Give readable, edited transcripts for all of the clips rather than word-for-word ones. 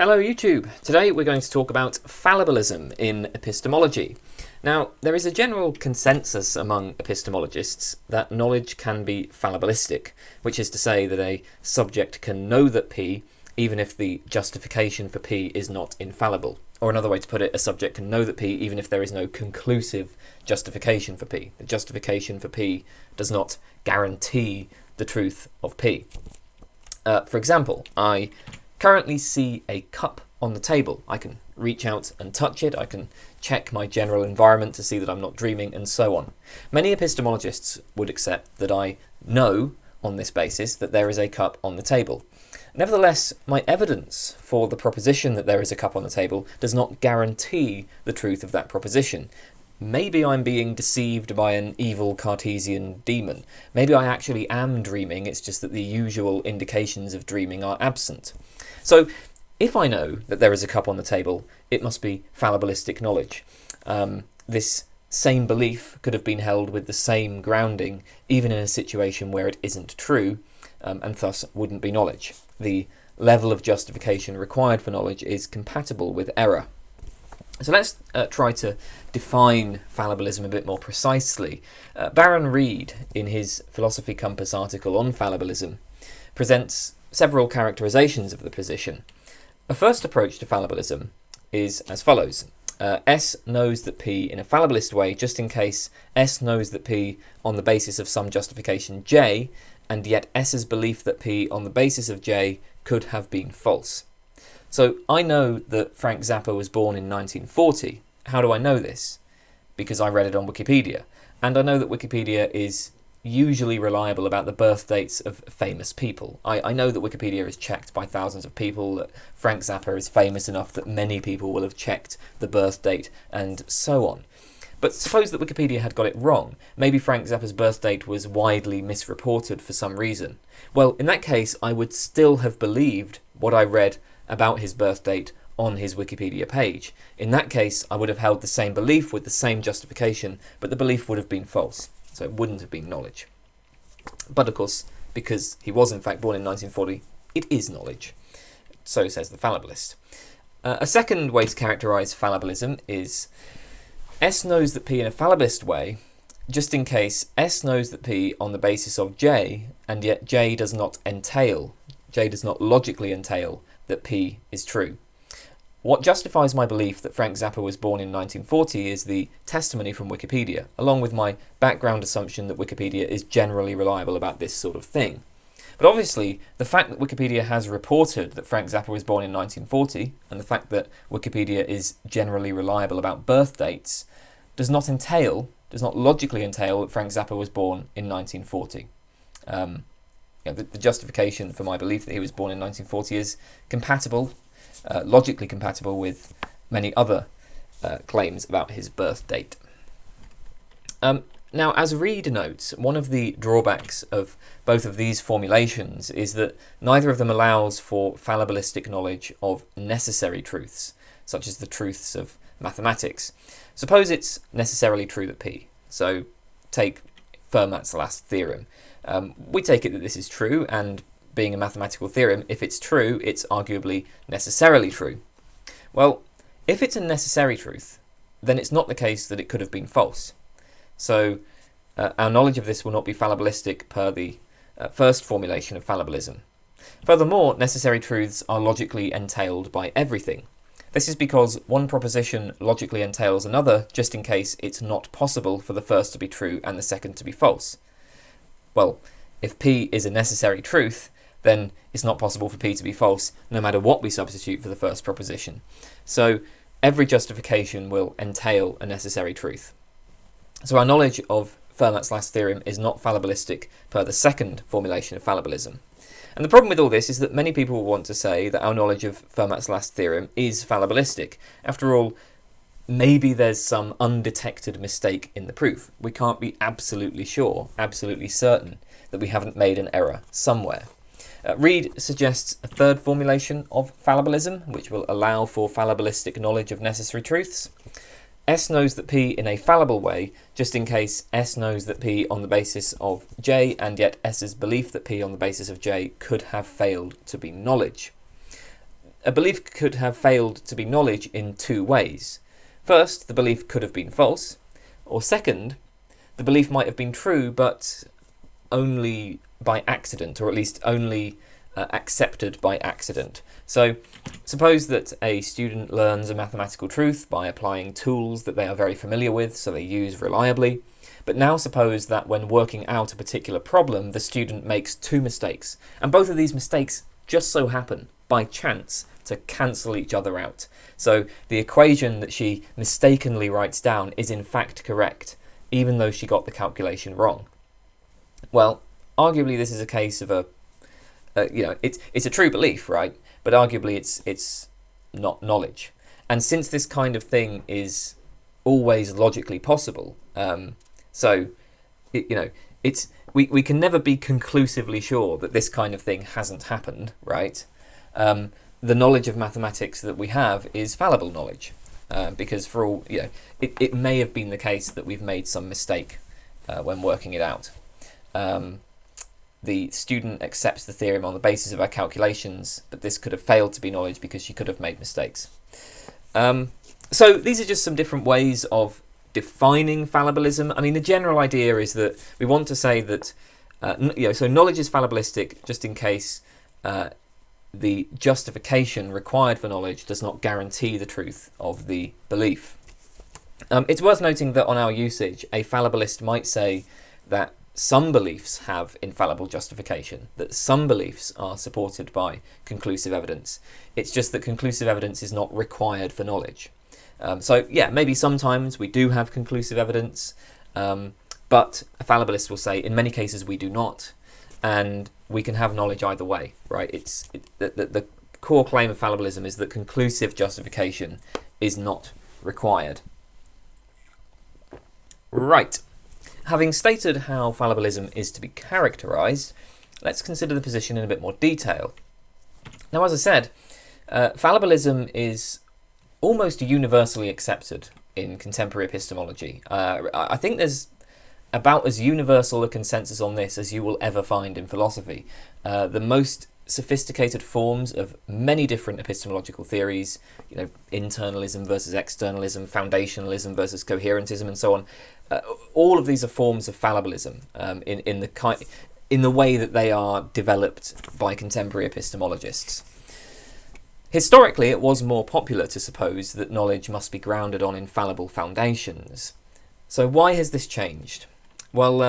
Hello YouTube! Today we're going to talk about fallibilism in epistemology. Now, there is a general consensus among epistemologists that knowledge can be fallibilistic, which is to say that a subject can know that P even if the justification for P is not infallible. Or another way to put it, a subject can know that P even if there is no conclusive justification for P. The justification for P does not guarantee the truth of P. For example, I currently see a cup on the table. I can reach out and touch it, I can check my general environment to see that I'm not dreaming, and so on. Many epistemologists would accept that I know on this basis that there is a cup on the table. Nevertheless, my evidence for the proposition that there is a cup on the table does not guarantee the truth of that proposition. Maybe I'm being deceived by an evil Cartesian demon. Maybe I actually am dreaming, it's just that the usual indications of dreaming are absent. So, if I know that there is a cup on the table, it must be fallibilistic knowledge. This same belief could have been held with the same grounding, even in a situation where it isn't true, and thus wouldn't be knowledge. The level of justification required for knowledge is compatible with error. So let's try to define fallibilism a bit more precisely. Baron Reid, in his Philosophy Compass article on fallibilism, presents several characterizations of the position. A first approach to fallibilism is as follows. S knows that P in a fallibilist way, just in case S knows that P on the basis of some justification J, and yet S's belief that P on the basis of J could have been false. So I know that Frank Zappa was born in 1940. How do I know this? Because I read it on Wikipedia. And I know that Wikipedia is usually reliable about the birth dates of famous people. I know that Wikipedia is checked by thousands of people, that Frank Zappa is famous enough that many people will have checked the birth date, and so on. But suppose that Wikipedia had got it wrong. Maybe Frank Zappa's birth date was widely misreported for some reason. Well, in that case, I would still have believed what I read about his birth date on his Wikipedia page. In that case, I would have held the same belief with the same justification, but the belief would have been false. So it wouldn't have been knowledge. But of course, because he was in fact born in 1940, it is knowledge. So says the fallibilist. A second way to characterize fallibilism is S knows that P in a fallibilist way, just in case S knows that P on the basis of J, and yet J does not logically entail that P is true. What justifies my belief that Frank Zappa was born in 1940 is the testimony from Wikipedia, along with my background assumption that Wikipedia is generally reliable about this sort of thing. But obviously, the fact that Wikipedia has reported that Frank Zappa was born in 1940, and the fact that Wikipedia is generally reliable about birth dates, does not logically entail that Frank Zappa was born in 1940. The justification for my belief that he was born in 1940 is compatible, logically compatible with many other claims about his birth date. Now, as Reid notes, one of the drawbacks of both of these formulations is that neither of them allows for fallibilistic knowledge of necessary truths, such as the truths of mathematics. Suppose it's necessarily true that P. So take Fermat's last theorem. We take it that this is true, and being a mathematical theorem, if it's true, it's arguably necessarily true. Well, if it's a necessary truth, then it's not the case that it could have been false. So our knowledge of this will not be fallibilistic per the first formulation of fallibilism. Furthermore, necessary truths are logically entailed by everything. This is because one proposition logically entails another, just in case it's not possible for the first to be true and the second to be false. Well, if P is a necessary truth, then it's not possible for P to be false, no matter what we substitute for the first proposition. So every justification will entail a necessary truth. So our knowledge of Fermat's last theorem is not fallibilistic per the second formulation of fallibilism. And the problem with all this is that many people will want to say that our knowledge of Fermat's last theorem is fallibilistic. After all, maybe there's some undetected mistake in the proof. We can't be absolutely sure, absolutely certain, that we haven't made an error somewhere. Reid suggests a third formulation of fallibilism, which will allow for fallibilistic knowledge of necessary truths. S knows that P in a fallible way, just in case S knows that P on the basis of J, and yet S's belief that P on the basis of J could have failed to be knowledge. a belief could have failed to be knowledge in two ways. First, the belief could have been false, or second, the belief might have been true, but only by accident, or at least only accepted by accident. So suppose that a student learns a mathematical truth by applying tools that they are very familiar with, so they use reliably. But now suppose that when working out a particular problem, the student makes two mistakes, and both of these mistakes just so happen, by chance, to cancel each other out. So the equation that she mistakenly writes down is in fact correct, even though she got the calculation wrong. Well, arguably this is a case of it's a true belief, right? But arguably it's not knowledge. And since this kind of thing is always logically possible, we can never be conclusively sure that this kind of thing hasn't happened, right? The knowledge of mathematics that we have is fallible knowledge, because for all it may have been the case that we've made some mistake when working it out. The student accepts the theorem on the basis of our calculations, but this could have failed to be knowledge because she could have made mistakes. So these are just some different ways of defining fallibilism. I mean, the general idea is that we want to say that so knowledge is fallibilistic just in case the justification required for knowledge does not guarantee the truth of the belief. It's worth noting that on our usage, a fallibilist might say that some beliefs have infallible justification, that some beliefs are supported by conclusive evidence. It's just that conclusive evidence is not required for knowledge. So yeah, maybe sometimes we do have conclusive evidence, but a fallibilist will say in many cases we do not, and we can have knowledge either way, right? The core claim of fallibilism is that conclusive justification is not required. Right. Having stated how fallibilism is to be characterized, let's consider the position in a bit more detail. Now, as I said, fallibilism is almost universally accepted in contemporary epistemology. I think there's about as universal a consensus on this as you will ever find in philosophy. The most sophisticated forms of many different epistemological theories, internalism versus externalism, foundationalism versus coherentism, and so on. All of these are forms of fallibilism in the way that they are developed by contemporary epistemologists. Historically, it was more popular to suppose that knowledge must be grounded on infallible foundations. So why has this changed? Well,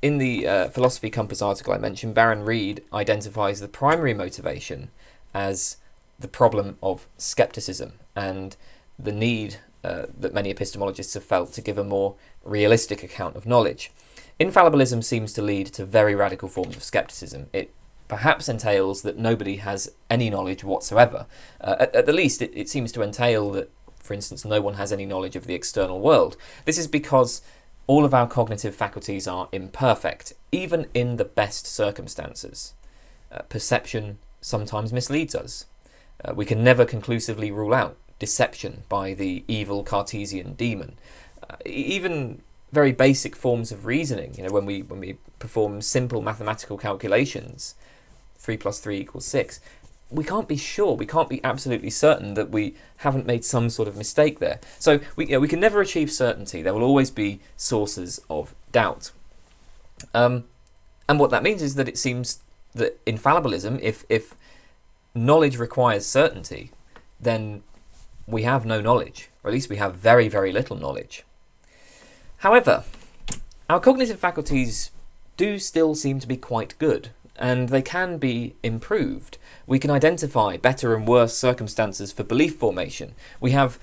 in the Philosophy Compass article I mentioned, Baron Reid identifies the primary motivation as the problem of skepticism and the need that many epistemologists have felt to give a more realistic account of knowledge. Infallibilism seems to lead to very radical forms of skepticism. It perhaps entails that nobody has any knowledge whatsoever. At the least, it seems to entail that, for instance, no one has any knowledge of the external world. This is because all of our cognitive faculties are imperfect, even in the best circumstances. Perception sometimes misleads us. We can never conclusively rule out deception by the evil Cartesian demon. Even very basic forms of reasoning, when we perform simple mathematical calculations, 3 + 3 = 6, we can't be sure, we can't be absolutely certain that we haven't made some sort of mistake there. So we can never achieve certainty. There will always be sources of doubt. And what that means is that it seems that infallibilism, if knowledge requires certainty, then we have no knowledge, or at least we have very, very little knowledge. However, our cognitive faculties do still seem to be quite good, and they can be improved. We can identify better and worse circumstances for belief formation. We have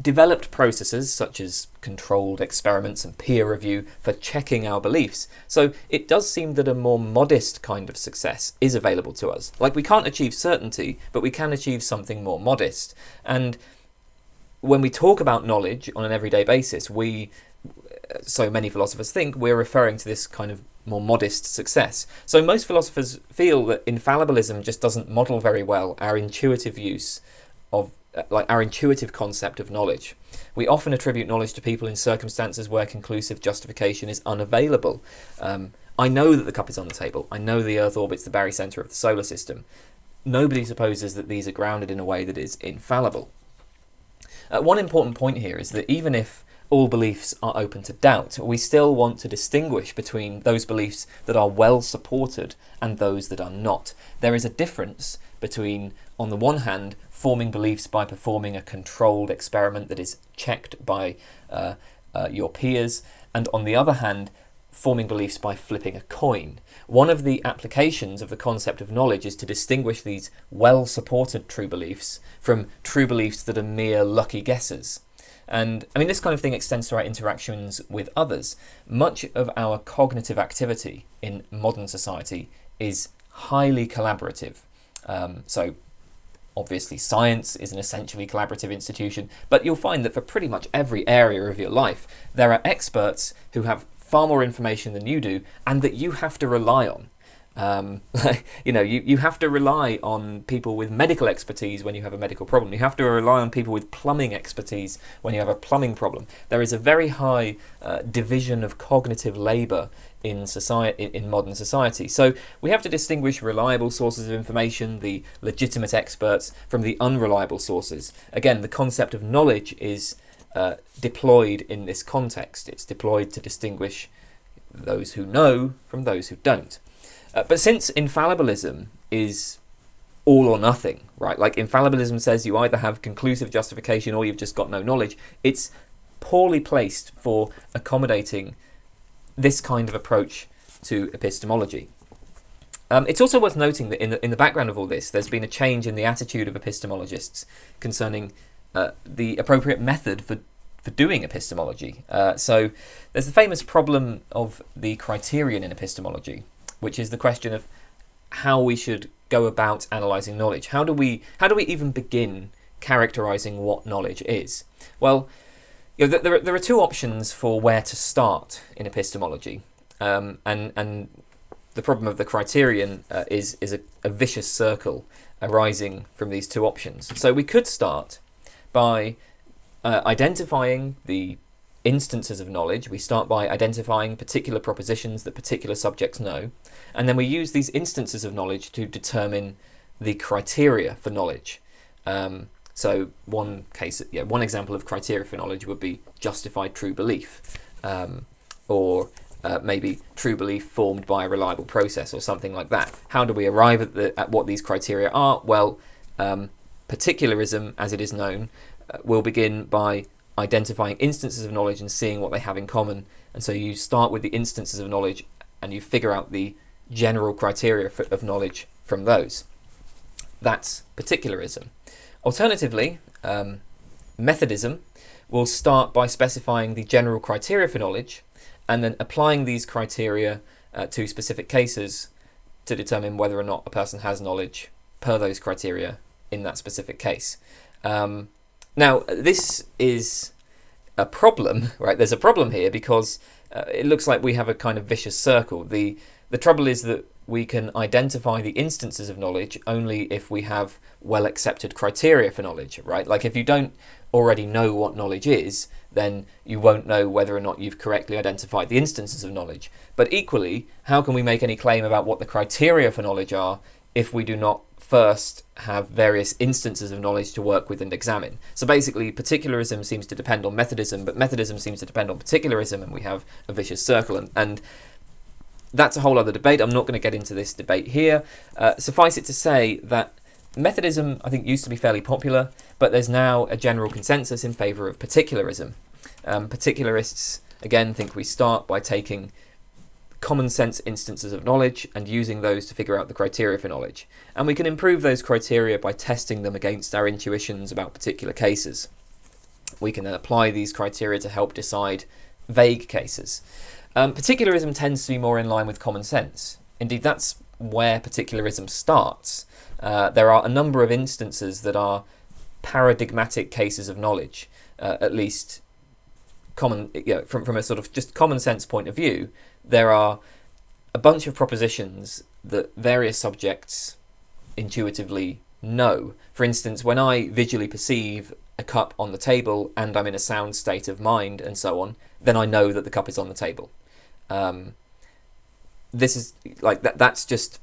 developed processes such as controlled experiments and peer review for checking our beliefs. So it does seem that a more modest kind of success is available to us. Like, we can't achieve certainty, but we can achieve something more modest. And when we talk about knowledge on an everyday basis, so many philosophers think we're referring to this kind of more modest success. So most philosophers feel that infallibilism just doesn't model very well our intuitive use of our intuitive concept of knowledge. We often attribute knowledge to people in circumstances where conclusive justification is unavailable. I know that the cup is on the table. I know the Earth orbits the barycenter of the solar system. nobody supposes that these are grounded in a way that is infallible. One important point here is that even if all beliefs are open to doubt, we still want to distinguish between those beliefs that are well supported and those that are not. There is a difference between, on the one hand, forming beliefs by performing a controlled experiment that is checked by your peers, and on the other hand, forming beliefs by flipping a coin. One of the applications of the concept of knowledge is to distinguish these well-supported true beliefs from true beliefs that are mere lucky guesses. And I mean, this kind of thing extends to our interactions with others. Much of our cognitive activity in modern society is highly collaborative. So obviously science is an essentially collaborative institution, but you'll find that for pretty much every area of your life, there are experts who have far more information than you do, and that you have to rely on. You have to rely on people with medical expertise when you have a medical problem. You have to rely on people with plumbing expertise when you have a plumbing problem. There is a very high division of cognitive labour in society, in modern society. So we have to distinguish reliable sources of information, the legitimate experts, from the unreliable sources. Again, the concept of knowledge is deployed in this context. It's deployed to distinguish those who know from those who don't. But since infallibilism is all or nothing, right? Like infallibilism says you either have conclusive justification or you've just got no knowledge. It's poorly placed for accommodating this kind of approach to epistemology. It's also worth noting that in the background of all this, there's been a change in the attitude of epistemologists concerning the appropriate method for doing epistemology. So there's the famous problem of the criterion in epistemology, which is the question of how we should go about analysing knowledge. How do we even begin characterising what knowledge is? Well, there are two options for where to start in epistemology, and the problem of the criterion is a vicious circle arising from these two options. So we could start by identifying the instances of knowledge. We start by identifying particular propositions that particular subjects know, and then we use these instances of knowledge to determine the criteria for knowledge. So one example of criteria for knowledge would be justified true belief, or maybe true belief formed by a reliable process, or something like that. How do we arrive at what these criteria are? Well, particularism, as it is known, will begin by identifying instances of knowledge and seeing what they have in common. And so you start with the instances of knowledge and you figure out the general criteria of knowledge from those. That's particularism. Alternatively, methodism will start by specifying the general criteria for knowledge and then applying these criteria to specific cases to determine whether or not a person has knowledge per those criteria in that specific case. Now, this is a problem, right? There's a problem here because it looks like we have a kind of vicious circle. The trouble is that we can identify the instances of knowledge only if we have well-accepted criteria for knowledge, right? Like if you don't already know what knowledge is, then you won't know whether or not you've correctly identified the instances of knowledge. But equally, how can we make any claim about what the criteria for knowledge are if we do not first have various instances of knowledge to work with and examine? So basically, particularism seems to depend on methodism, but methodism seems to depend on particularism, and we have a vicious circle. And that's a whole other debate. I'm not going to get into this debate here. Suffice it to say that methodism, I think, used to be fairly popular, but there's now a general consensus in favour of particularism. Particularists, again, think we start by taking common sense instances of knowledge and using those to figure out the criteria for knowledge. And we can improve those criteria by testing them against our intuitions about particular cases. We can then apply these criteria to help decide vague cases. Particularism tends to be more in line with common sense. Indeed, that's where particularism starts. There are a number of instances that are paradigmatic cases of knowledge, at least from a sort of just common sense point of view. There are a bunch of propositions that various subjects intuitively know. For instance, when I visually perceive a cup on the table and I'm in a sound state of mind and so on, then I know that the cup is on the table. This is like that's just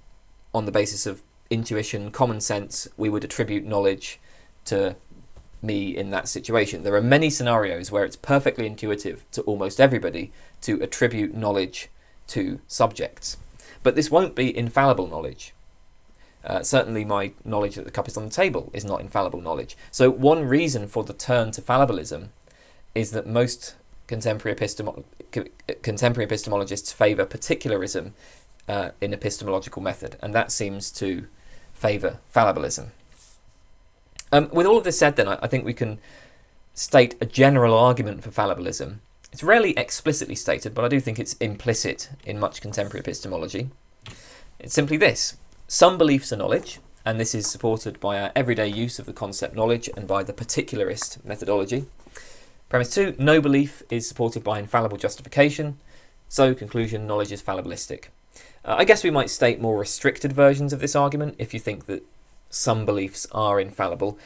on the basis of intuition, common sense, we would attribute knowledge to me in that situation. There are many scenarios where it's perfectly intuitive to almost everybody to attribute knowledge to subjects. But this won't be infallible knowledge. Certainly my knowledge that the cup is on the table is not infallible knowledge. So one reason for the turn to fallibilism is that most contemporary epistemologists favour particularism in epistemological method, and that seems to favour fallibilism. With all of this said then, I think we can state a general argument for fallibilism. It's rarely explicitly stated, but I do think it's implicit in much contemporary epistemology. It's simply this: some beliefs are knowledge, and this is supported by our everyday use of the concept knowledge and by the particularist methodology. Premise 2, no belief is supported by infallible justification, so conclusion, knowledge is fallibilistic. I guess we might state more restricted versions of this argument if you think that some beliefs are infallible.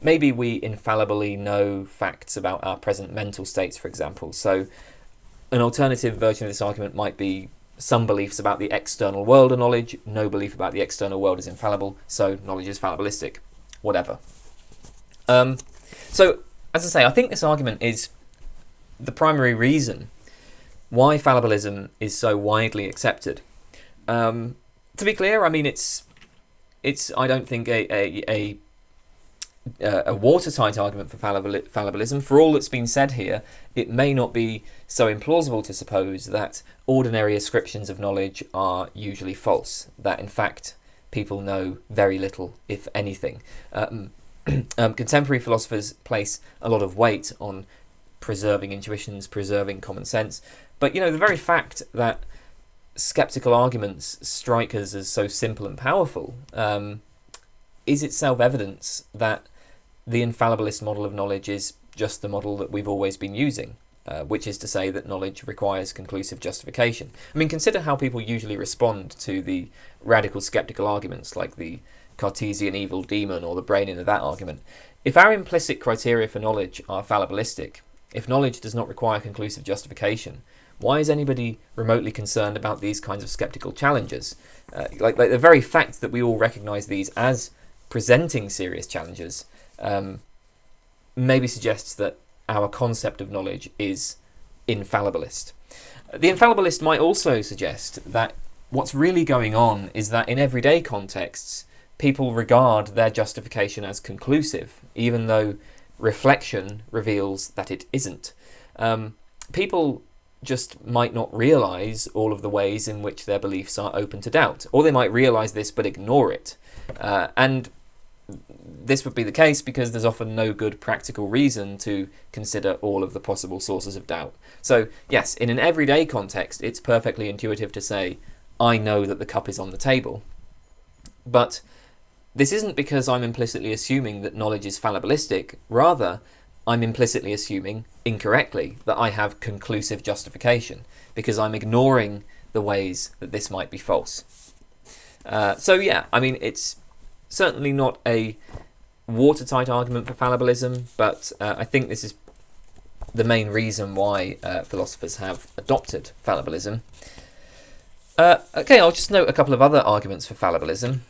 Maybe we infallibly know facts about our present mental states, for example. So an alternative version of this argument might be some beliefs about the external world are knowledge, no belief about the external world is infallible, so knowledge is fallibilistic. Whatever. So, as I say, I think this argument is the primary reason why fallibilism is so widely accepted. To be clear, I mean, it's I don't think a watertight argument for fallibilism. For all that's been said here, it may not be so implausible to suppose that ordinary ascriptions of knowledge are usually false, that in fact people know very little, if anything. Contemporary philosophers place a lot of weight on preserving intuitions, preserving common sense, but the very fact that skeptical arguments strike us as so simple and powerful is itself evidence that the infallibilist model of knowledge is just the model that we've always been using, which is to say that knowledge requires conclusive justification. I mean, consider how people usually respond to the radical skeptical arguments like the Cartesian evil demon or the brain in that argument. If our implicit criteria for knowledge are fallibilistic, if knowledge does not require conclusive justification, why is anybody remotely concerned about these kinds of skeptical challenges? Like the very fact that we all recognise these as presenting serious challenges maybe suggests that our concept of knowledge is infallibilist. The infallibilist might also suggest that what's really going on is that in everyday contexts, people regard their justification as conclusive, even though reflection reveals that it isn't. People just might not realise all of the ways in which their beliefs are open to doubt, or they might realise this but ignore it. And this would be the case because there's often no good practical reason to consider all of the possible sources of doubt. So yes, in an everyday context, it's perfectly intuitive to say, I know that the cup is on the table. But this isn't because I'm implicitly assuming that knowledge is fallibilistic. Rather, I'm implicitly assuming, incorrectly, that I have conclusive justification, because I'm ignoring the ways that this might be false. So yeah, I mean, it's certainly not a watertight argument for fallibilism, but I think this is the main reason why philosophers have adopted fallibilism. Okay, I'll just note a couple of other arguments for fallibilism.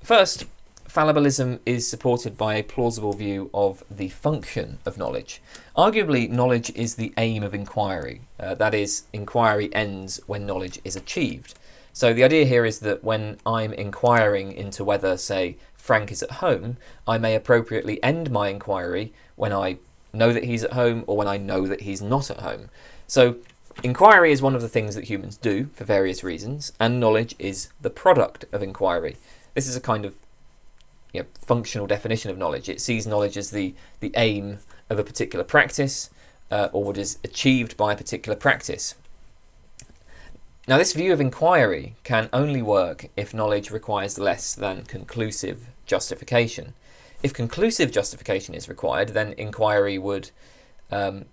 First, fallibilism is supported by a plausible view of the function of knowledge. Arguably, knowledge is the aim of inquiry. That is, inquiry ends when knowledge is achieved. So the idea here is that when I'm inquiring into whether, say, Frank is at home, I may appropriately end my inquiry when I know that he's at home or when I know that he's not at home. So inquiry is one of the things that humans do for various reasons, and knowledge is the product of inquiry. This is a kind of functional definition of knowledge. It sees knowledge as the aim of a particular practice, or what is achieved by a particular practice. Now, this view of inquiry can only work if knowledge requires less than conclusive justification. If conclusive justification is required, then inquiry would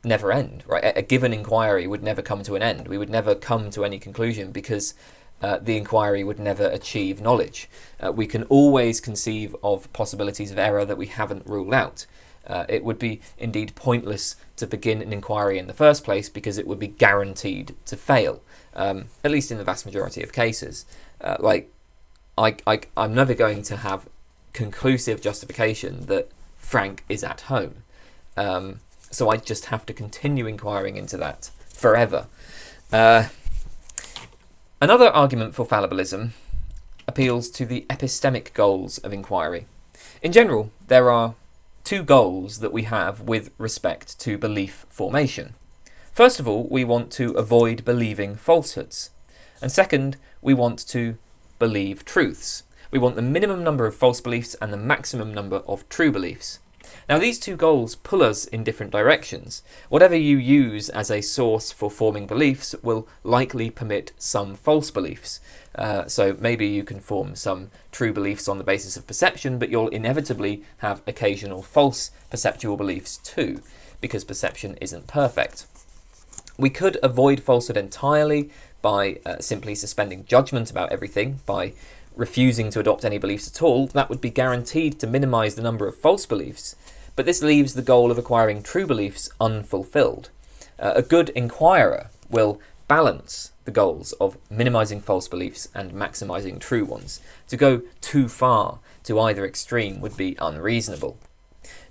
never end, right? A given inquiry would never come to an end. We would never come to any conclusion because the inquiry would never achieve knowledge. We can always conceive of possibilities of error that we haven't ruled out. It would be indeed pointless to begin an inquiry in the first place because it would be guaranteed to fail, at least in the vast majority of cases. I'm never going to have conclusive justification that Frank is at home. So I just have to continue inquiring into that forever. Another argument for fallibilism appeals to the epistemic goals of inquiry. In general, there are two goals that we have with respect to belief formation. First of all, we want to avoid believing falsehoods. And second, we want to believe truths. We want the minimum number of false beliefs and the maximum number of true beliefs. Now, these two goals pull us in different directions. Whatever you use as a source for forming beliefs will likely permit some false beliefs. So maybe you can form some true beliefs on the basis of perception, but you'll inevitably have occasional false perceptual beliefs too, because perception isn't perfect. We could avoid falsehood entirely by simply suspending judgment about everything, by refusing to adopt any beliefs at all. That would be guaranteed to minimise the number of false beliefs, but this leaves the goal of acquiring true beliefs unfulfilled. A good inquirer will balance the goals of minimising false beliefs and maximising true ones. To go too far to either extreme would be unreasonable.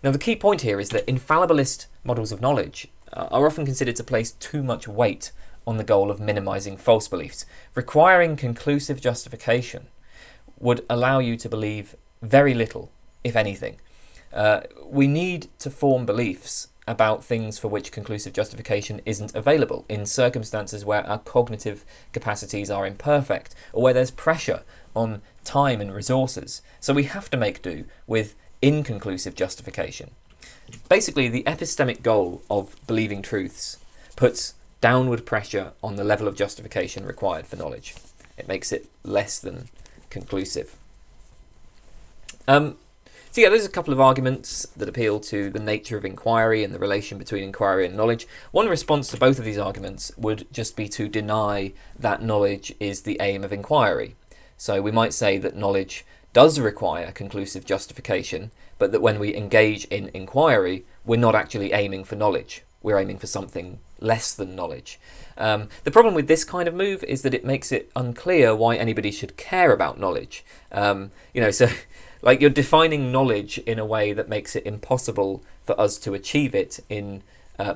Now, the key point here is that infallibilist models of knowledge are often considered to place too much weight on the goal of minimising false beliefs. Requiring conclusive justification would allow you to believe very little, if anything. We need to form beliefs about things for which conclusive justification isn't available, in circumstances where our cognitive capacities are imperfect, or where there's pressure on time and resources. So we have to make do with inconclusive justification. Basically, the epistemic goal of believing truths puts downward pressure on the level of justification required for knowledge. It makes it less than conclusive. So yeah, there's a couple of arguments that appeal to the nature of inquiry and the relation between inquiry and knowledge. One response to both of these arguments would just be to deny that knowledge is the aim of inquiry. So we might say that knowledge does require conclusive justification, but that when we engage in inquiry, we're not actually aiming for knowledge. We're aiming for something less than knowledge. The problem with this kind of move is that it makes it unclear why anybody should care about knowledge. So like you're defining knowledge in a way that makes it impossible for us to achieve it in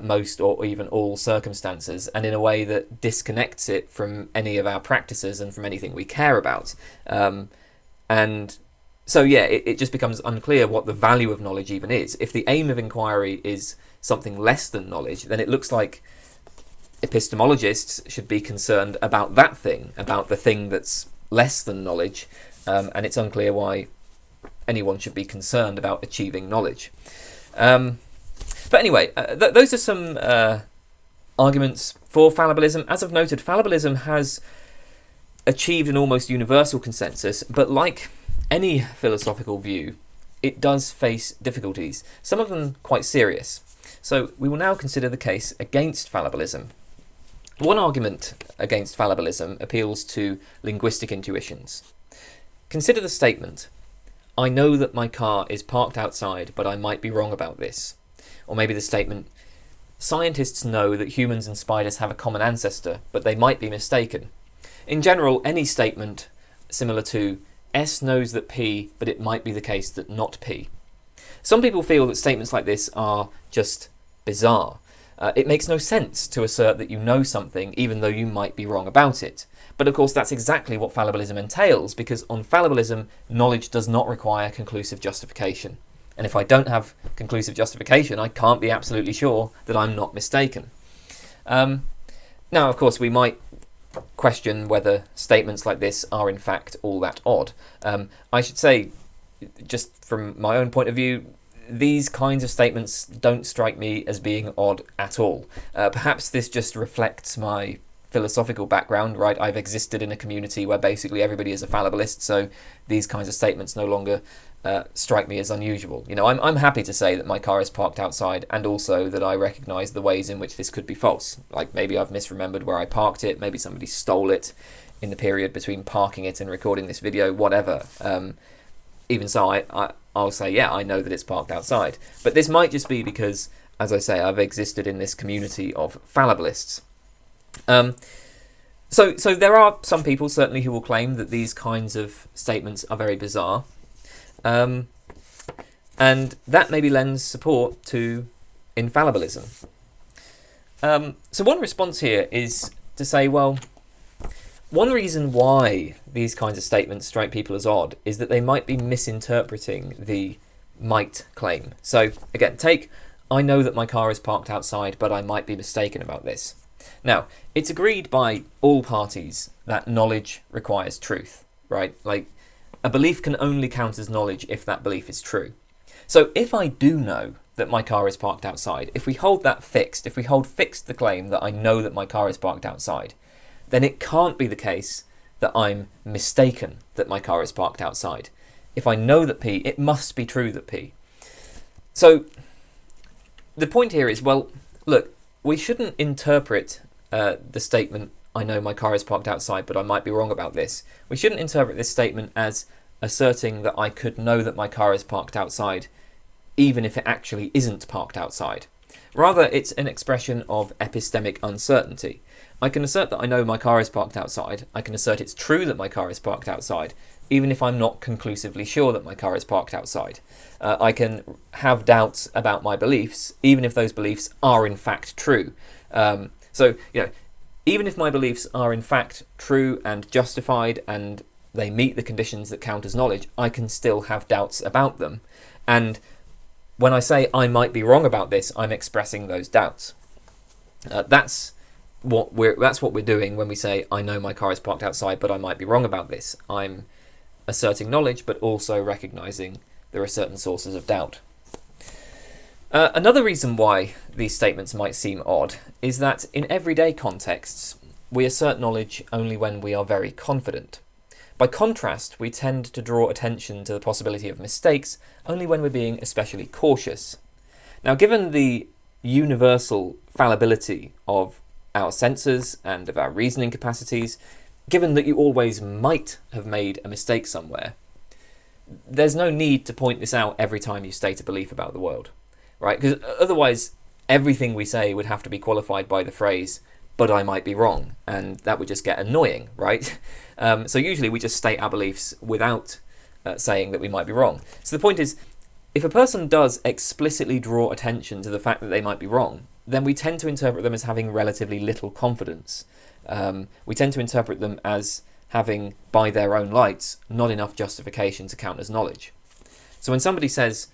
most or even all circumstances, and in a way that disconnects it from any of our practices and from anything we care about. And so, yeah, it just becomes unclear what the value of knowledge even is. If the aim of inquiry is something less than knowledge, then it looks like epistemologists should be concerned about that thing, about the thing that's less than knowledge, and it's unclear why anyone should be concerned about achieving knowledge. But anyway, those are some arguments for fallibilism. As I've noted, fallibilism has achieved an almost universal consensus, but like any philosophical view, it does face difficulties, some of them quite serious. So we will now consider the case against fallibilism. One argument against fallibilism appeals to linguistic intuitions. Consider the statement, "I know that my car is parked outside, but I might be wrong about this." Or maybe the statement, "Scientists know that humans and spiders have a common ancestor, but they might be mistaken." In general, any statement similar to, "S knows that P, but it might be the case that not P." Some people feel that statements like this are just bizarre. It makes no sense to assert that you know something even though you might be wrong about it. But of course that's exactly what fallibilism entails, because on fallibilism, knowledge does not require conclusive justification. And if I don't have conclusive justification, I can't be absolutely sure that I'm not mistaken. Now, of course, we might question whether statements like this are in fact all that odd. I should say, just from my own point of view, these kinds of statements don't strike me as being odd at all. Perhaps this just reflects my philosophical background, right? I've existed in a community where basically everybody is a fallibilist, so these kinds of statements no longer strike me as unusual. You know, I'm happy to say that my car is parked outside, and also that I recognise the ways in which this could be false. Like maybe I've misremembered where I parked it, maybe somebody stole it in the period between parking it and recording this video, whatever. Even so, I'll say, yeah, I know that it's parked outside. But this might just be because, as I say, I've existed in this community of fallibilists. So there are some people certainly who will claim that these kinds of statements are very bizarre, and that maybe lends support to infallibilism. So one response here is to say, well, one reason why these kinds of statements strike people as odd is that they might be misinterpreting the might claim. So again, take, I know that my car is parked outside, but I might be mistaken about this. Now, it's agreed by all parties that knowledge requires truth, right? Like, a belief can only count as knowledge if that belief is true. So if I do know that my car is parked outside, if we hold that fixed, if we hold fixed the claim that I know that my car is parked outside, then it can't be the case that I'm mistaken that my car is parked outside. If I know that P, it must be true that P. So the point here is, well, look, we shouldn't interpret the statement, I know my car is parked outside, but I might be wrong about this. We shouldn't interpret this statement as asserting that I could know that my car is parked outside, even if it actually isn't parked outside. Rather, it's an expression of epistemic uncertainty. I can assert that I know my car is parked outside. I can assert it's true that my car is parked outside, even if I'm not conclusively sure that my car is parked outside. I can have doubts about my beliefs, even if those beliefs are in fact true. So, even if my beliefs are in fact true and justified and they meet the conditions that count as knowledge, I can still have doubts about them. And when I say I might be wrong about this, I'm expressing those doubts. That's what we're doing when we say I know my car is parked outside, but I might be wrong about this. I'm asserting knowledge, but also recognizing there are certain sources of doubt. Another reason why these statements might seem odd is that in everyday contexts, we assert knowledge only when we are very confident. By contrast, we tend to draw attention to the possibility of mistakes only when we're being especially cautious. Now, given the universal fallibility of our senses and of our reasoning capacities, given that you always might have made a mistake somewhere, there's no need to point this out every time you state a belief about the world, right? Because otherwise, everything we say would have to be qualified by the phrase, but I might be wrong, and that would just get annoying, right? So usually we just state our beliefs without saying that we might be wrong. So the point is, if a person does explicitly draw attention to the fact that they might be wrong, then we tend to interpret them as having relatively little confidence. We tend to interpret them as having, by their own lights, not enough justification to count as knowledge. So when somebody says,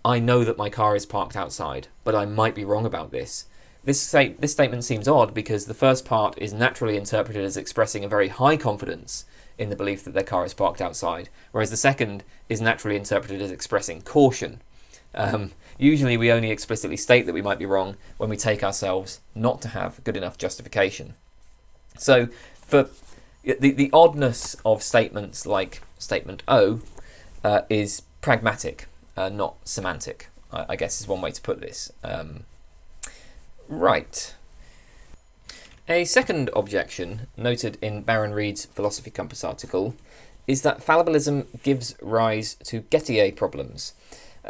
I know that my car is parked outside, but I might be wrong about this, this statement seems odd because the first part is naturally interpreted as expressing a very high confidence in the belief that their car is parked outside, whereas the second is naturally interpreted as expressing caution. Usually we only explicitly state that we might be wrong when we take ourselves not to have good enough justification. So for the oddness of statements like statement O is pragmatic, not semantic, I guess is one way to put this. Right. A second objection, noted in Baron Reid's Philosophy Compass article, is that fallibilism gives rise to Gettier problems.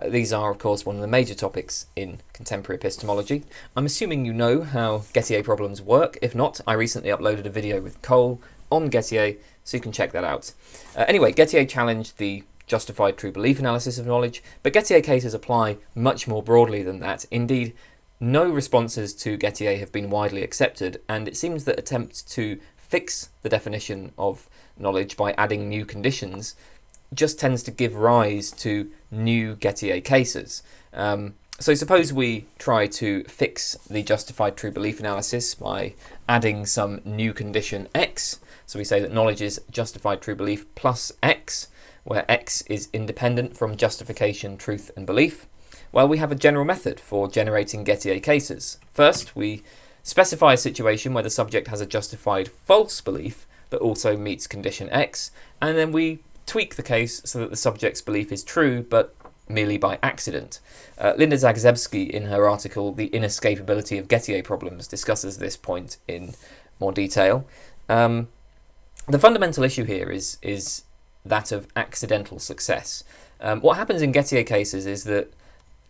These are, of course, one of the major topics in contemporary epistemology. I'm assuming you know how Gettier problems work. If not, I recently uploaded a video with Cole on Gettier, so you can check that out. Anyway, Gettier challenged the justified true belief analysis of knowledge, but Gettier cases apply much more broadly than that. Indeed, no responses to Gettier have been widely accepted, and it seems that attempts to fix the definition of knowledge by adding new conditions just tends to give rise to new Gettier cases. So suppose we try to fix the justified true belief analysis by adding some new condition X. So we say that knowledge is justified true belief plus X, where X is independent from justification, truth, and belief. Well, we have a general method for generating Gettier cases. First, we specify a situation where the subject has a justified false belief but also meets condition X, and then we tweak the case so that the subject's belief is true but merely by accident. Linda Zagzebski, in her article The Inescapability of Gettier Problems, discusses this point in more detail. The fundamental issue here is that of accidental success. What happens in Gettier cases is that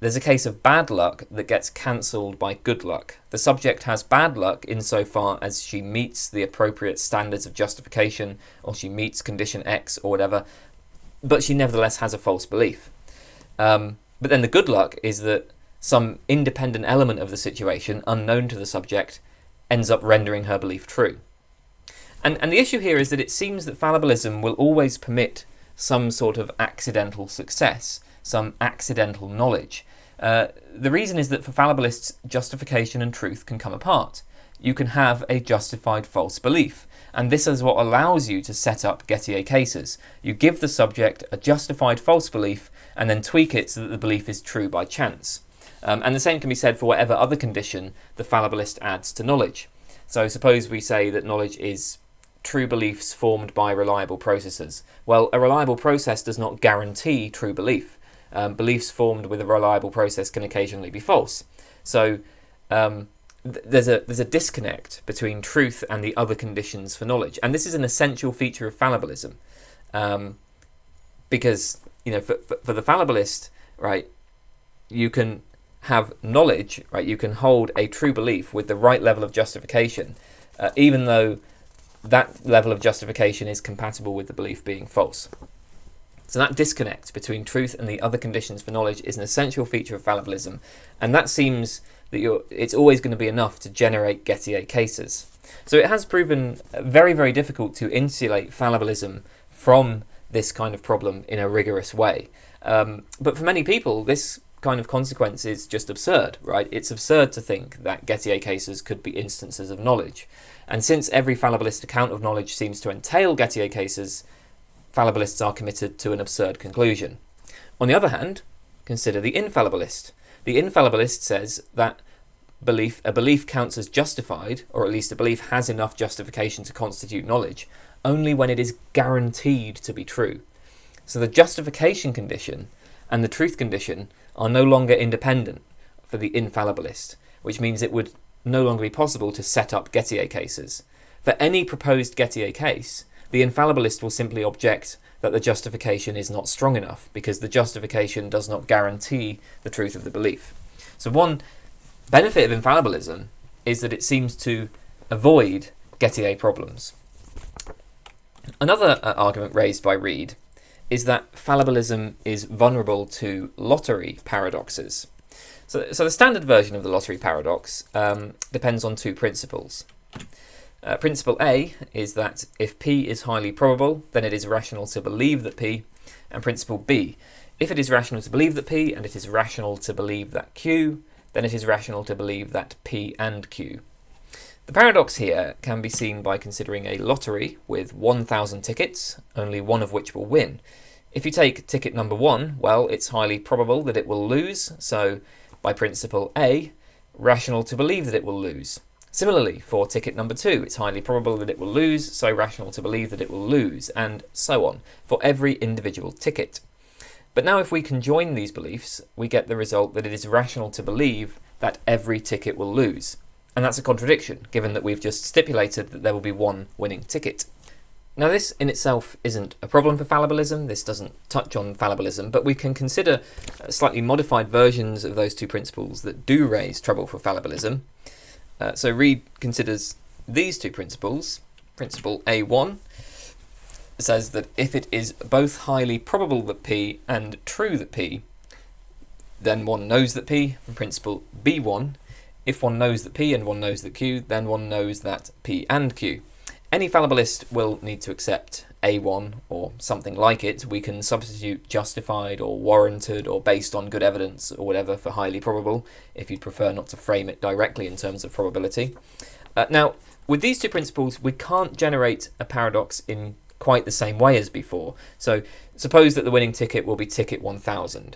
there's a case of bad luck that gets cancelled by good luck. The subject has bad luck insofar as she meets the appropriate standards of justification, or she meets condition X or whatever, but she nevertheless has a false belief. But then the good luck is that some independent element of the situation, unknown to the subject, ends up rendering her belief true. And the issue here is that it seems that fallibilism will always permit some sort of accidental success, some accidental knowledge. The reason is that for fallibilists, justification and truth can come apart. You can have a justified false belief, and this is what allows you to set up Gettier cases. You give the subject a justified false belief and then tweak it so that the belief is true by chance. And the same can be said for whatever other condition the fallibilist adds to knowledge. So suppose we say that knowledge is true beliefs formed by reliable processes. Well, a reliable process does not guarantee true belief. Beliefs formed with a reliable process can occasionally be false. So there's a disconnect between truth and the other conditions for knowledge, and this is an essential feature of fallibilism, because for the fallibilist, right, you can have knowledge, right, you can hold a true belief with the right level of justification, even though that level of justification is compatible with the belief being false. So that disconnect between truth and the other conditions for knowledge is an essential feature of fallibilism, and that seems that it's always going to be enough to generate Gettier cases. So it has proven very, very difficult to insulate fallibilism from this kind of problem in a rigorous way. But for many people, this kind of consequence is just absurd, right? It's absurd to think that Gettier cases could be instances of knowledge. And since every fallibilist account of knowledge seems to entail Gettier cases, fallibilists are committed to an absurd conclusion. On the other hand, consider the infallibilist. The infallibilist says that a belief counts as justified, or at least a belief has enough justification to constitute knowledge, only when it is guaranteed to be true. So the justification condition and the truth condition are no longer independent for the infallibilist, which means it would no longer be possible to set up Gettier cases. For any proposed Gettier case, the infallibilist will simply object that the justification is not strong enough, because the justification does not guarantee the truth of the belief. So one benefit of infallibilism is that it seems to avoid Gettier problems. Another argument raised by Reid is that fallibilism is vulnerable to lottery paradoxes. So the standard version of the lottery paradox depends on two principles. Principle A is that if P is highly probable, then it is rational to believe that P. And principle B, if it is rational to believe that P and it is rational to believe that Q, then it is rational to believe that P and Q. The paradox here can be seen by considering a lottery with 1,000 tickets, only one of which will win. If you take ticket number 1, well, it's highly probable that it will lose, so by principle A, rational to believe that it will lose. Similarly, for ticket number 2, it's highly probable that it will lose, so rational to believe that it will lose, and so on, for every individual ticket. But now if we conjoin these beliefs, we get the result that it is rational to believe that every ticket will lose. And that's a contradiction, given that we've just stipulated that there will be one winning ticket. Now this in itself isn't a problem for fallibilism, this doesn't touch on fallibilism, but we can consider slightly modified versions of those two principles that do raise trouble for fallibilism. So Reid considers these two principles. Principle A1 says that if it is both highly probable that P and true that P, then one knows that P. And principle B1, if one knows that P and one knows that Q, then one knows that P and Q. Any fallibilist will need to accept A1 or something like it. We can substitute justified or warranted or based on good evidence or whatever for highly probable, if you'd prefer not to frame it directly in terms of probability. Now, with these two principles, we can't generate a paradox in quite the same way as before. So suppose that the winning ticket will be ticket 1000.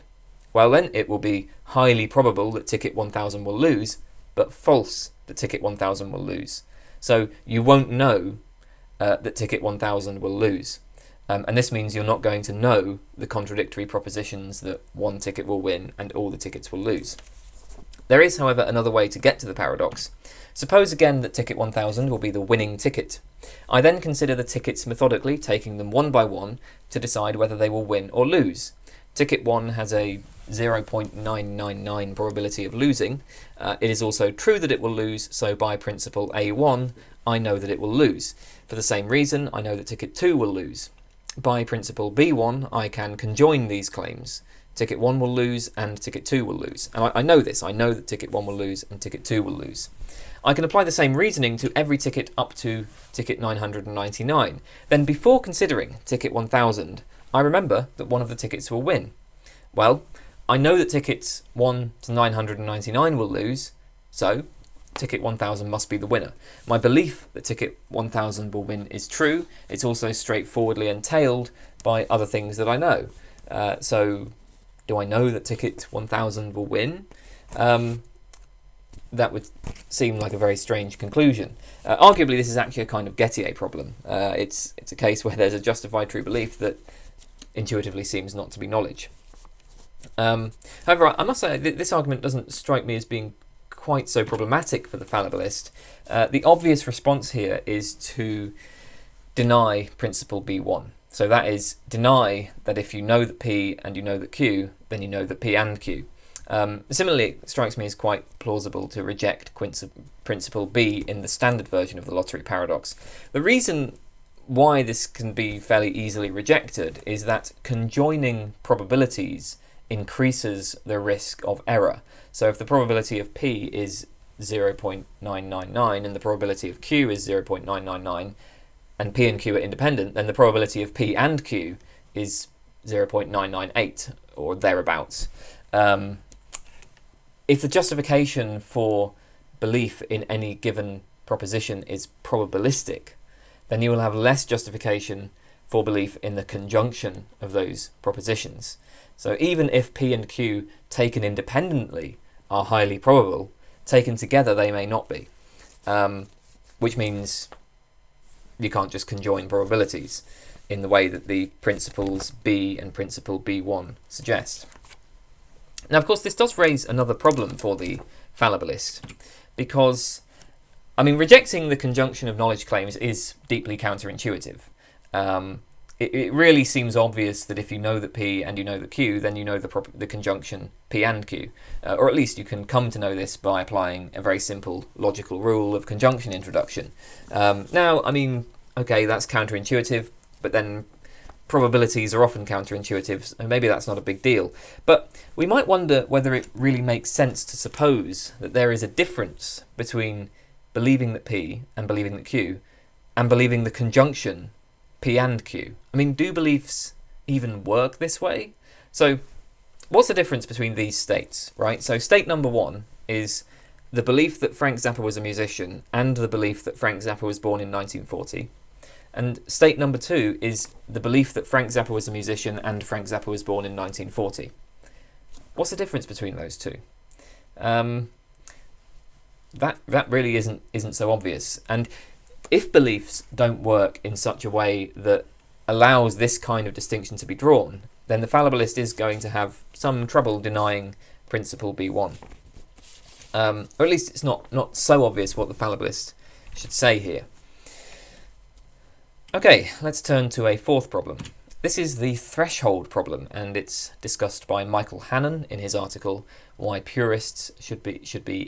Well then, it will be highly probable that ticket 1000 will lose, but false that ticket 1000 will lose. So you won't know that ticket 1000 will lose. And this means you're not going to know the contradictory propositions that one ticket will win and all the tickets will lose. There is, however, another way to get to the paradox. Suppose again that ticket 1000 will be the winning ticket. I then consider the tickets methodically, taking them one by one to decide whether they will win or lose. ticket 1 has a 0.999 probability of losing. It is also true that it will lose, so by principle A1, I know that it will lose. For the same reason, I know that ticket 2 will lose. By principle B1, I can conjoin these claims. Ticket 1 will lose and ticket 2 will lose. And I know this. I know that ticket 1 will lose and ticket 2 will lose. I can apply the same reasoning to every ticket up to ticket 999. Then before considering ticket 1000, I remember that one of the tickets will win. Well, I know that tickets 1 to 999 will lose, so ticket 1000 must be the winner. My belief that ticket 1000 will win is true. It's also straightforwardly entailed by other things that I know. So, do I know that ticket 1000 will win? That would seem like a very strange conclusion. Arguably, this is actually a kind of Gettier problem. It's a case where there's a justified true belief that intuitively seems not to be knowledge. However, I must say this argument doesn't strike me as being quite so problematic for the fallibilist. The obvious response here is to deny principle B1. So that is, deny that if you know that P and you know that Q, then you know that P and Q. Similarly, it strikes me as quite plausible to reject principle B in the standard version of the lottery paradox. The reason why this can be fairly easily rejected is that conjoining probabilities increases the risk of error. So if the probability of P is 0.999 and the probability of Q is 0.999 and P and Q are independent, then the probability of P and Q is 0.998 or thereabouts. If the justification for belief in any given proposition is probabilistic, then you will have less justification for belief in the conjunction of those propositions. So even if P and Q taken independently are highly probable, taken together they may not be, which means you can't just conjoin probabilities in the way that the principles B and principle B1 suggest. Now, of course, this does raise another problem for the fallibilist, because, rejecting the conjunction of knowledge claims is deeply counterintuitive. It really seems obvious that if you know that P and you know that Q, then you know the conjunction P and Q. Or at least you can come to know this by applying a very simple logical rule of conjunction introduction. Okay, that's counterintuitive, but then probabilities are often counterintuitive, so maybe that's not a big deal. But we might wonder whether it really makes sense to suppose that there is a difference between believing that P and believing that Q and believing the conjunction P and Q. Do beliefs even work this way? So what's the difference between these states, right? So state number 1 is the belief that Frank Zappa was a musician and the belief that Frank Zappa was born in 1940. And state number 2 is the belief that Frank Zappa was a musician and Frank Zappa was born in 1940. What's the difference between those two? That really isn't so obvious. And if beliefs don't work in such a way that allows this kind of distinction to be drawn, then the fallibilist is going to have some trouble denying principle B1. Or at least it's not so obvious what the fallibilist should say here. Okay, let's turn to a fourth problem. This is the threshold problem, and it's discussed by Michael Hannon in his article "Why Purists Should Be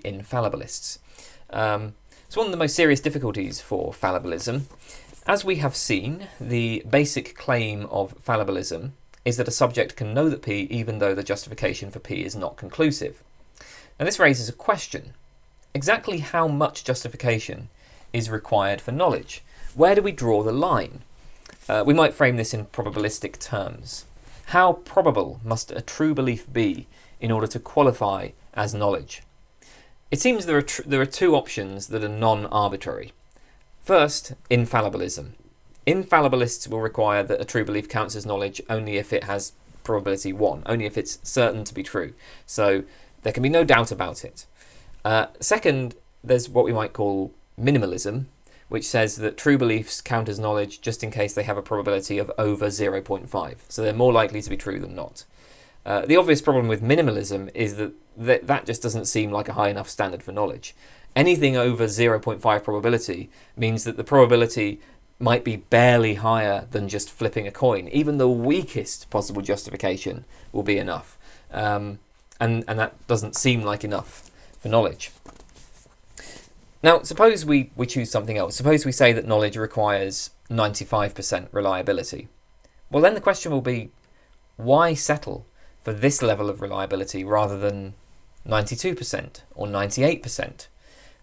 Infallibilists." It's one of the most serious difficulties for fallibilism. As we have seen, the basic claim of fallibilism is that a subject can know that P even though the justification for P is not conclusive. Now this raises a question. Exactly how much justification is required for knowledge? Where do we draw the line? We might frame this in probabilistic terms. How probable must a true belief be in order to qualify as knowledge? It seems there are two options that are non-arbitrary. First, infallibilism. Infallibilists will require that a true belief counts as knowledge only if it has probability 1, only if it's certain to be true. So there can be no doubt about it. Second, there's what we might call minimalism, which says that true beliefs count as knowledge just in case they have a probability of over 0.5. So they're more likely to be true than not. The obvious problem with minimalism is that just doesn't seem like a high enough standard for knowledge. Anything over 0.5 probability means that the probability might be barely higher than just flipping a coin. Even the weakest possible justification will be enough. And that doesn't seem like enough for knowledge. Now, suppose we choose something else. Suppose we say that knowledge requires 95% reliability. Well, then the question will be, why settle for this level of reliability rather than 92% or 98%?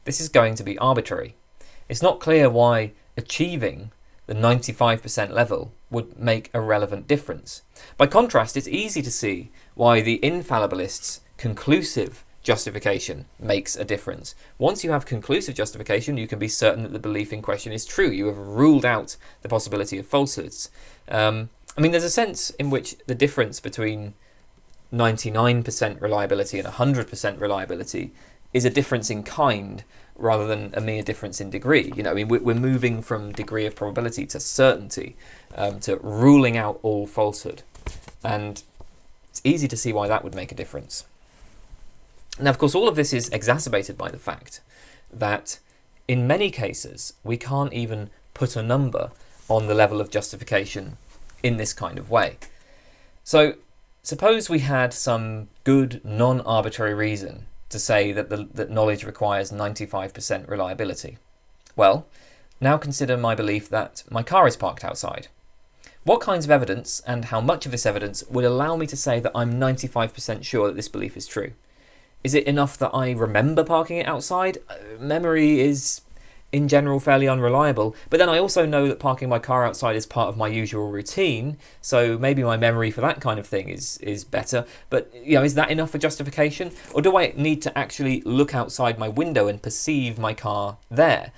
This is going to be arbitrary. It's not clear why achieving the 95% level would make a relevant difference. By contrast, it's easy to see why the infallibilists' conclusive justification makes a difference. Once you have conclusive justification, you can be certain that the belief in question is true. You have ruled out the possibility of falsehoods. There's a sense in which the difference between 99% reliability and 100% reliability is a difference in kind rather than a mere difference in degree. We're moving from degree of probability to certainty, to ruling out all falsehood. And it's easy to see why that would make a difference. Now, of course, all of this is exacerbated by the fact that in many cases, we can't even put a number on the level of justification in this kind of way. So suppose we had some good, non-arbitrary reason to say that knowledge requires 95% reliability. Well, now consider my belief that my car is parked outside. What kinds of evidence and how much of this evidence would allow me to say that I'm 95% sure that this belief is true? Is it enough that I remember parking it outside? Memory is, in general, fairly unreliable. But then I also know that parking my car outside is part of my usual routine. So maybe my memory for that kind of thing is better. But is that enough for justification? Or do I need to actually look outside my window and perceive my car there?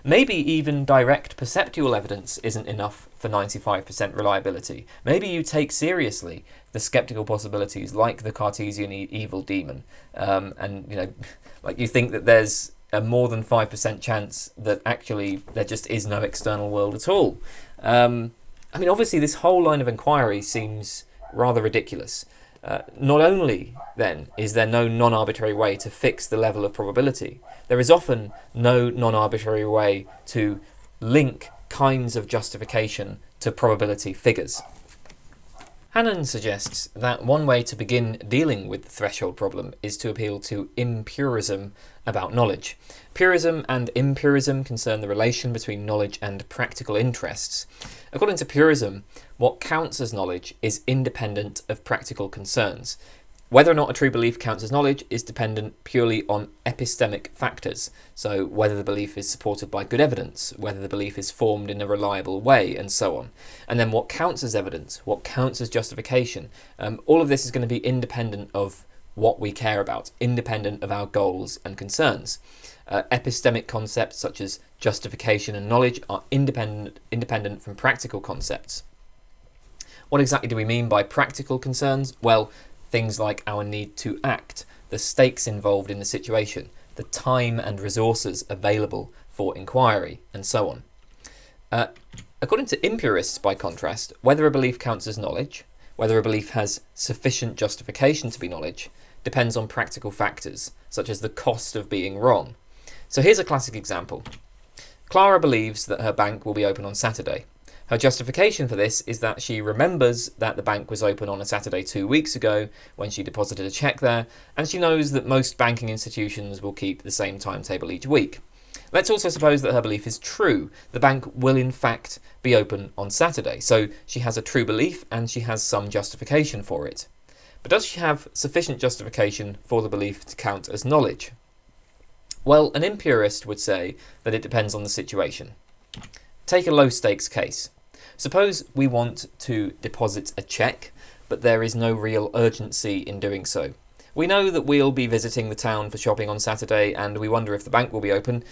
Maybe even direct perceptual evidence isn't enough for 95% reliability. Maybe you take seriously the skeptical possibilities like the Cartesian evil demon, like you think that there's a more than 5% chance that actually there just is no external world at all. Obviously this whole line of inquiry seems rather ridiculous. Not only, then, is there no non-arbitrary way to fix the level of probability, there is often no non-arbitrary way to link kinds of justification to probability figures. Hannon suggests that one way to begin dealing with the threshold problem is to appeal to impurism about knowledge. Purism and impurism concern the relation between knowledge and practical interests. According to purism, what counts as knowledge is independent of practical concerns. Whether or not a true belief counts as knowledge is dependent purely on epistemic factors, so whether the belief is supported by good evidence, whether the belief is formed in a reliable way, and so on. And then what counts as evidence, what counts as justification, all of this is going to be independent of what we care about, independent of our goals and concerns. Epistemic concepts such as justification and knowledge are independent from practical concepts. What exactly do we mean by practical concerns? Well, things like our need to act, the stakes involved in the situation, the time and resources available for inquiry, and so on. According to impurists, by contrast, whether a belief counts as knowledge, whether a belief has sufficient justification to be knowledge, depends on practical factors, such as the cost of being wrong. So here's a classic example. Clara believes that her bank will be open on Saturday. Her justification for this is that she remembers that the bank was open on a Saturday 2 weeks ago when she deposited a cheque there, and she knows that most banking institutions will keep the same timetable each week. Let's also suppose that her belief is true. The bank will in fact be open on Saturday, so she has a true belief and she has some justification for it. But does she have sufficient justification for the belief to count as knowledge? Well, an impurist would say that it depends on the situation. Take a low-stakes case. Suppose we want to deposit a cheque, but there is no real urgency in doing so. We know that we'll be visiting the town for shopping on Saturday, and we wonder if the bank will be open,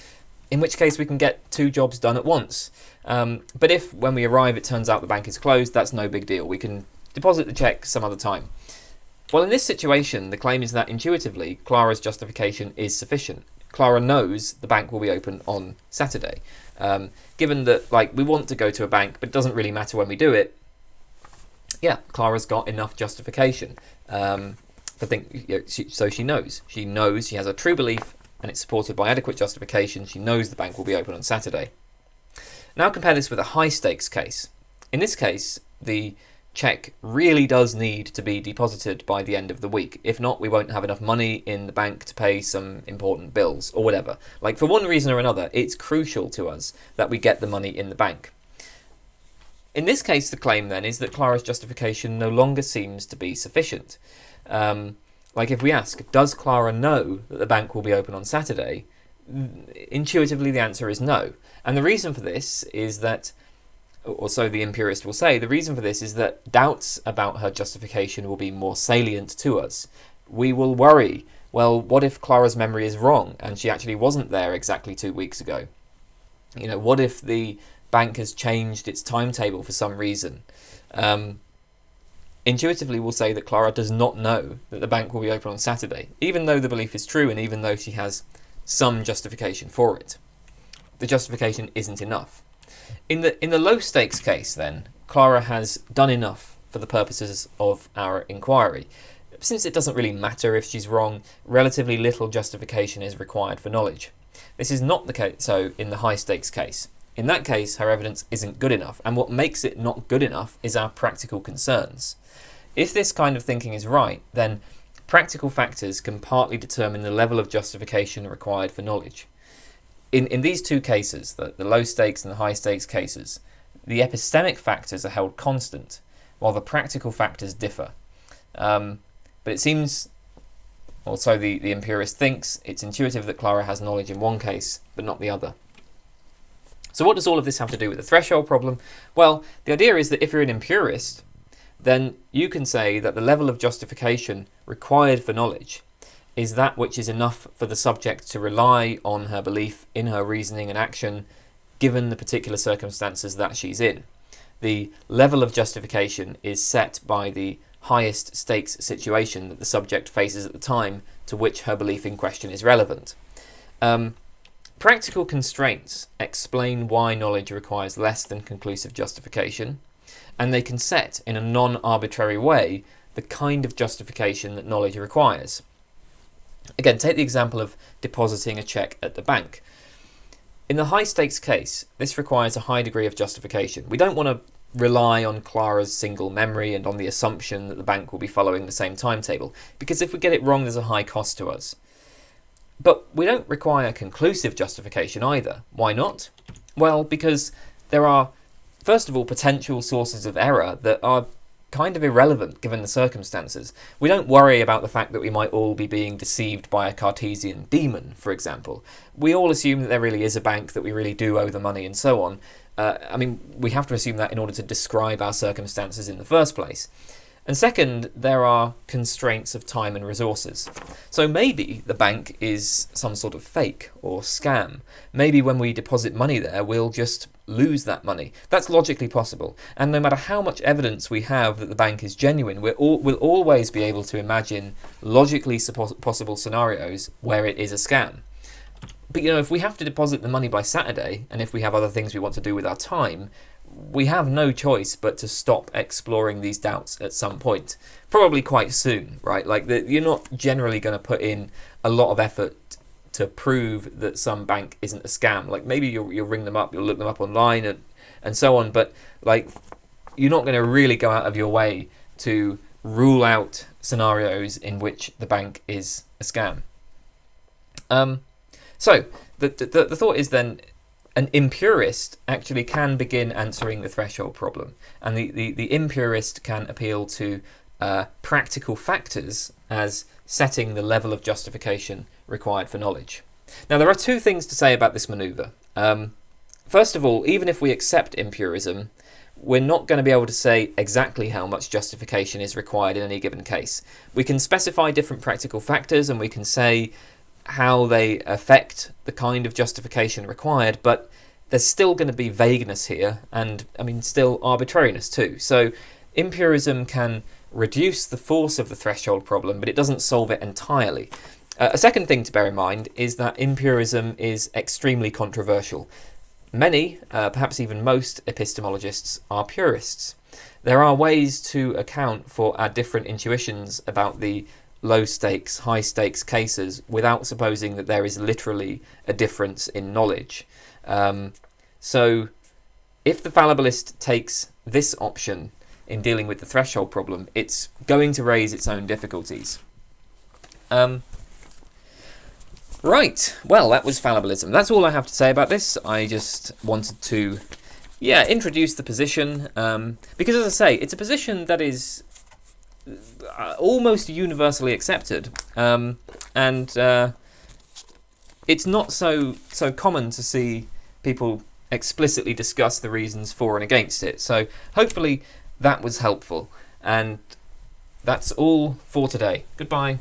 in which case we can get 2 jobs done at once. But if, when we arrive, it turns out the bank is closed, that's no big deal. We can deposit the cheque some other time. Well, in this situation, the claim is that intuitively, Clara's justification is sufficient. Clara knows the bank will be open on Saturday. Given that, we want to go to a bank, but it doesn't really matter when we do it, yeah, Clara's got enough justification. So she knows. She knows, she has a true belief, and it's supported by adequate justification. She knows the bank will be open on Saturday. Now compare this with a high stakes case. In this case, the cheque really does need to be deposited by the end of the week. If not, we won't have enough money in the bank to pay some important bills or whatever. Like, for one reason or another, it's crucial to us that we get the money in the bank. In this case, the claim then is that Clara's justification no longer seems to be sufficient. Like, if we ask, does Clara know that the bank will be open on Saturday? Intuitively, the answer is no. And the reason for this is that, or so the empirist will say, the reason for this is that doubts about her justification will be more salient to us. We will worry, well, what if Clara's memory is wrong and she actually wasn't there exactly 2 weeks ago? What if the bank has changed its timetable for some reason? Intuitively, we'll say that Clara does not know that the bank will be open on Saturday, even though the belief is true and even though she has some justification for it. The justification isn't enough. In the low stakes case, then, Clara has done enough for the purposes of our inquiry. Since it doesn't really matter if she's wrong, relatively little justification is required for knowledge. This is not the case so in the high stakes case. In that case, her evidence isn't good enough, and what makes it not good enough is our practical concerns. If this kind of thinking is right, then practical factors can partly determine the level of justification required for knowledge. In these two cases, the low stakes and the high stakes cases, the epistemic factors are held constant, while the practical factors differ. But it seems, or so the empirist thinks, it's intuitive that Clara has knowledge in one case, but not the other. So what does all of this have to do with the threshold problem? Well, the idea is that if you're an empirist, then you can say that the level of justification required for knowledge is that which is enough for the subject to rely on her belief in her reasoning and action given the particular circumstances that she's in. The level of justification is set by the highest stakes situation that the subject faces at the time to which her belief in question is relevant. Practical constraints explain why knowledge requires less than conclusive justification, and they can set in a non-arbitrary way the kind of justification that knowledge requires. Again, take the example of depositing a cheque at the bank. In the high stakes case, this requires a high degree of justification. We don't want to rely on Clara's single memory and on the assumption that the bank will be following the same timetable, because if we get it wrong, there's a high cost to us. But we don't require conclusive justification either. Why not? Well, because there are, first of all, potential sources of error that are kind of irrelevant given the circumstances. We don't worry about the fact that we might all be being deceived by a Cartesian demon, for example. We all assume that there really is a bank, that we really do owe the money and so on. We have to assume that in order to describe our circumstances in the first place. And second, there are constraints of time and resources. So maybe the bank is some sort of fake or scam. Maybe when we deposit money there, we'll just lose that money. That's logically possible. And no matter how much evidence we have that the bank is genuine, we'll always be able to imagine logically possible scenarios where it is a scam. But if we have to deposit the money by Saturday, and if we have other things we want to do with our time, we have no choice but to stop exploring these doubts at some point. Probably quite soon, right? You're not generally going to put in a lot of effort to prove that some bank isn't a scam. Like, maybe you'll ring them up, you'll look them up online and so on, but you're not going to really go out of your way to rule out scenarios in which the bank is a scam. So the thought is then, an empirist actually can begin answering the threshold problem, and the empirist can appeal to practical factors as setting the level of justification required for knowledge. Now, there are two things to say about this manoeuvre. First of all, even if we accept empirism, we're not going to be able to say exactly how much justification is required in any given case. We can specify different practical factors and we can say how they affect the kind of justification required, but there's still going to be vagueness here and, still arbitrariness too. So empirism can reduce the force of the threshold problem, but it doesn't solve it entirely. A second thing to bear in mind is that empirism is extremely controversial. Many, perhaps even most, epistemologists are purists. There are ways to account for our different intuitions about the low stakes, high stakes cases without supposing that there is literally a difference in knowledge. So if the fallibilist takes this option in dealing with the threshold problem, it's going to raise its own difficulties. Right, well, that was fallibilism. That's all I have to say about this. I just wanted to, introduce the position, because, as I say, it's a position that is almost universally accepted, and it's not so common to see people explicitly discuss the reasons for and against it. So hopefully that was helpful, and that's all for today. Goodbye.